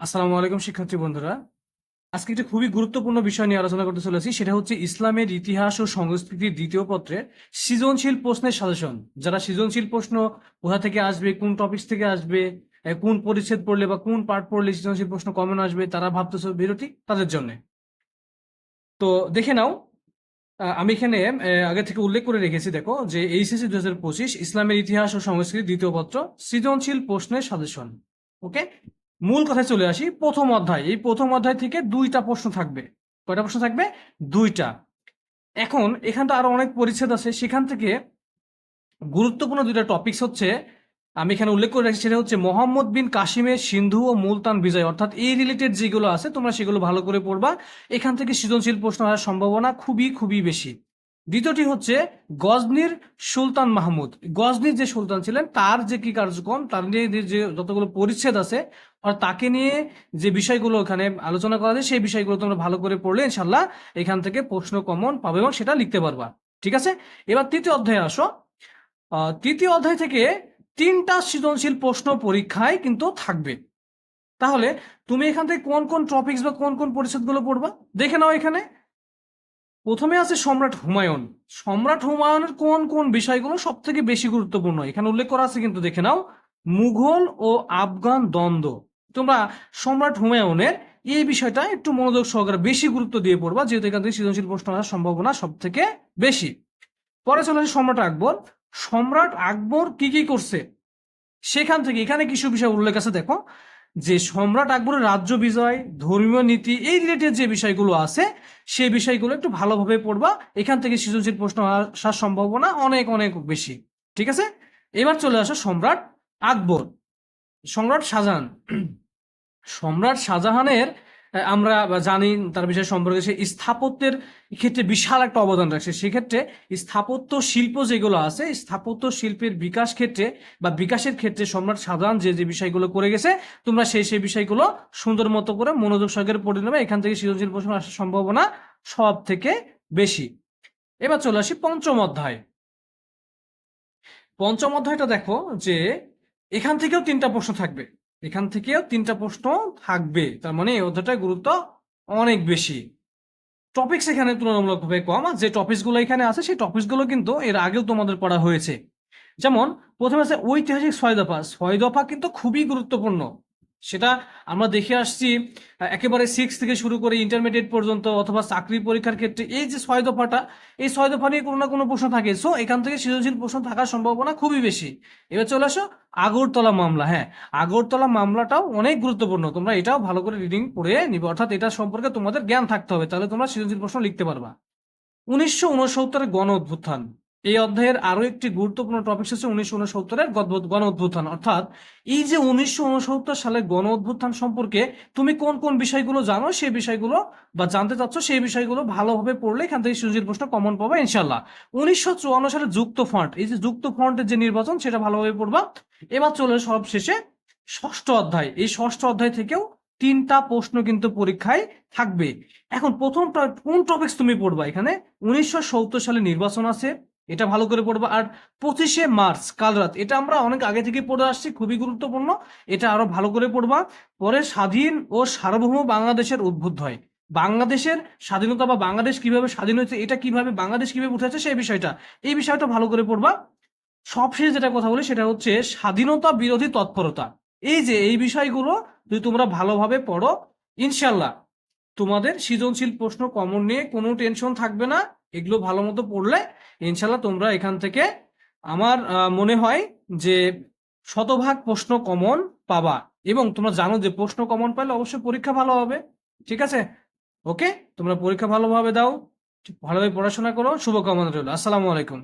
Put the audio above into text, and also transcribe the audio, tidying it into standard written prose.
আসসালামু আলাইকুম শিক্ষার্থী বন্ধুরা। আজকে একটা খুবই গুরুত্বপূর্ণ বিষয় নিয়ে আলোচনা করতে চলেছি, সেটা হচ্ছে ইসলামের ইতিহাস ও সংস্কৃতির দ্বিতীয় পত্রের সৃজনশীল প্রশ্নের সাজেশন। যারা সৃজনশীল প্রশ্ন কোথা থেকে আসবে, কোন টপিক থেকে আসবে, কোন পরিচ্ছেদ পড়লে বা কোন পার্ট পড়লে সৃজনশীল প্রশ্ন কমন আসবে, তারা ভাবতেছে ভিডিওটি তাদের জন্য। তো দেখে নাও, আমি এখানে আগে থেকে উল্লেখ করে রেখেছি, দেখো যে এইচএসসি 2025 ইসলামের ইতিহাস ও সংস্কৃতি দ্বিতীয় পত্র সৃজনশীল প্রশ্নের সাজেশন। ওকে, মূল কথায় চলে আসি। প্রথম অধ্যায়, এই প্রথম অধ্যায় থেকে দুইটা প্রশ্ন থাকবে। কয়টা প্রশ্ন থাকবে? দুইটা। এখন এখানটা আরো অনেক পরিচ্ছেদ আছে, সেখান থেকে গুরুত্বপূর্ণ দুইটা টপিকস হচ্ছে আমি এখানে উল্লেখ করে রাখছি, সেটা হচ্ছে মোহাম্মদ বিন কাসিমের সিন্ধু ও মুলতান বিজয়, অর্থাৎ এই রিলেটেড যেগুলো আছে তোমরা সেগুলো ভালো করে পড়বা। এখান থেকে সৃজনশীল প্রশ্ন আসার সম্ভাবনা খুবই খুবই বেশি। দ্বিতীয়টি হচ্ছে গজনির সুলতান মাহমুদ। গজনির যে সুলতান ছিলেন তার যে কি কার্যক্রম, তার নিয়ে যে যতগুলো পরিচ্ছেদ আছে আর তাকে নিয়ে যে বিষয়গুলো এখানে আলোচনা করা যায়, সেই বিষয়গুলো তোমরা ভালো করে পড়লে ইনশাল্লাহ এখান থেকে প্রশ্ন কমন পাবে এবং সেটা লিখতে পারবা। ঠিক আছে, এবার তৃতীয় অধ্যায়ে আসো। তৃতীয় অধ্যায় থেকে তিনটা সৃজনশীল প্রশ্ন পরীক্ষায় কিন্তু থাকবে। তাহলে তুমি এখান থেকে কোন কোন টপিকস বা কোন কোন পরিচ্ছেদগুলো পড়বা দেখে নাও। এখানে প্রথমে আছে সম্রাট হুমায়ুন। সম্রাট হুমায়ুনের কোন কোন বিষয়গুলো সব থেকে বেশি গুরুত্বপূর্ণ এখানে উল্লেখ করা আছে, কিন্তু দেখে নাও। মুঘল ও আফগান দ্বন্দ্ব। তোমরা সম্রাট হুমায়ুনের এই বিষয়টা একটু মনোযোগ সহকারে বেশি গুরুত্ব দিয়ে পড়বা, যেহেতু এখান থেকে সৃজনশীল প্রশ্ন আসার সম্ভাবনা সব থেকে বেশি। পরে চলে আসে সম্রাট আকবর। সম্রাট আকবর কি কি করছে সেখান থেকে এখানে কিছু বিষয় উল্লেখ আছে, দেখো যে সম্রাট আকবরের রাজ্য বিজয়, ধর্মীয় নীতি, এই রিলেটেড যে বিষয়গুলো আছে সেই বিষয়গুলো একটু ভালোভাবে পড়বা। এখান থেকে সৃজনশীল প্রশ্ন আসার সম্ভাবনা অনেক অনেক বেশি। ঠিক আছে, এবার চলে আসো সম্রাট আকবর। সম্রাট শাহজাহান। সম্রাট শাহজাহানের আমরা জানি তার বিষয় সম্পর্কে, সে স্থাপত্যের ক্ষেত্রে বিশাল একটা অবদান রাখছে। সেক্ষেত্রে স্থাপত্য শিল্প যেগুলো আছে, স্থাপত্য শিল্পের বিকাশ ক্ষেত্রে বা বিকাশের ক্ষেত্রে সম্রাট শাহজাহান যে যে বিষয়গুলো করে গেছে, তোমরা সেই বিষয়গুলো সুন্দর মতো করে মনোযোগ সহকারে পড়ে নেবে। এখান থেকে সৃজনশীল প্রশ্ন আসার সম্ভাবনা সব থেকে বেশি। এবার চলে আসি পঞ্চম অধ্যায়। পঞ্চম অধ্যায়টা দেখো যে এখান থেকেও তিনটা প্রশ্ন থাকবে। এখান থেকেও তিনটা প্রশ্ন থাকবে, তার মানে এই অধ্যায়টার গুরুত্ব অনেক বেশি। টপিকস এখানে তুলনামূলকভাবে কম, আর যে টপিকস গুলো এখানে আছে সেই টপিকস গুলো কিন্তু এর আগেও তোমাদের পড়া হয়েছে। যেমন প্রথমে আছে ঐতিহাসিক 6 দফা। 6 দফা কিন্তু খুবই গুরুত্বপূর্ণ। সেটা আমরা দেখে আসছি একেবারে 6 থেকে শুরু করে ইন্টারমিডিয়েট পর্যন্ত, অথবা চাকরি পরীক্ষার ক্ষেত্রে এই যে 6 দফাটা, এই 6 দফা নিয়ে কোনো না কোনো প্রশ্ন থাকে। সো এখান থেকে সৃজনশীল প্রশ্ন থাকার সম্ভাবনা খুবই বেশি। এবার চলে আসো আগরতলা মামলা। হ্যাঁ, আগরতলা মামলাটাও অনেক গুরুত্বপূর্ণ, তোমরা এটাও ভালো করে রিডিং পড়ে নিবে, অর্থাৎ এটা সম্পর্কে তোমাদের জ্ঞান থাকতে হবে, তাহলে তোমরা সৃজনশীল প্রশ্ন লিখতে পারবা। 1969-এর গণ অভ্যুত্থান। এই অধ্যায়ের আরো একটি গুরুত্বপূর্ণ টপিক হচ্ছে 1969-এর গণ অভ্যুত্থান, অর্থাৎ এই যে 1969 সালের গণ অভ্যুত্থান সম্পর্কে তুমি কোন কোন বিষয়গুলো জানো, সেই বিষয়গুলো বা জানতে চাচ্ছ, সেই বিষয়গুলো ভালোভাবে পড়লে এখান থেকে সৃজনশীল প্রশ্ন কমন পাবে ইনশাল্লাহ। 1954 সালে যুক্ত ফ্রন্ট, এই যে যুক্ত ফ্রন্টের যে নির্বাচন, সেটা ভালোভাবে পড়বা। এবার চলে সব শেষে ষষ্ঠ অধ্যায়। এই ষষ্ঠ অধ্যায় থেকেও তিনটা প্রশ্ন কিন্তু পরীক্ষায় থাকবে। এখন প্রথম কোন টপিকস তুমি পড়বা? এখানে 1970 সালে নির্বাচন আছে, এটা ভালো করে পড়বা। আর 25শে মার্চ কাল রাত, এটা আমরা অনেক আগে থেকে পড়ে আসছি, খুবই গুরুত্বপূর্ণ, এটা আরো ভালো করে পড়বা। পরে স্বাধীন ও সার্বভৌম বাংলাদেশের উদ্ভুত হয়। বাংলাদেশের স্বাধীনতা বা বাংলাদেশ কিভাবে স্বাধীন হয়েছে, এটা কিভাবে বাংলাদেশ কিভাবে উঠেছে, সেই বিষয়টা, এই বিষয়টা ভালো করে পড়বা। সবশেষ যেটা কথা বলি সেটা হচ্ছে স্বাধীনতা বিরোধী তৎপরতা। এই যে এই বিষয়গুলো যদি তোমরা ভালোভাবে পড়ো, ইনশাল্লাহ তোমাদের সৃজনশীল প্রশ্ন কমন নিয়ে কোনো টেনশন থাকবে না। এগুলো ভালো মতো পড়লে ইনশাল্লাহ তোমরা এখান থেকে আমার মনে হয় যে শতভাগ প্রশ্ন কমন পাবা। এবং তোমরা জানো যে প্রশ্ন কমন পাইলে অবশ্যই পরীক্ষা ভালো হবে। ঠিক আছে, ওকে, তোমরা পরীক্ষা ভালোভাবে দাও, ভালোভাবে পড়াশোনা করো, শুভকামনা রইল। আসসালামু আলাইকুম।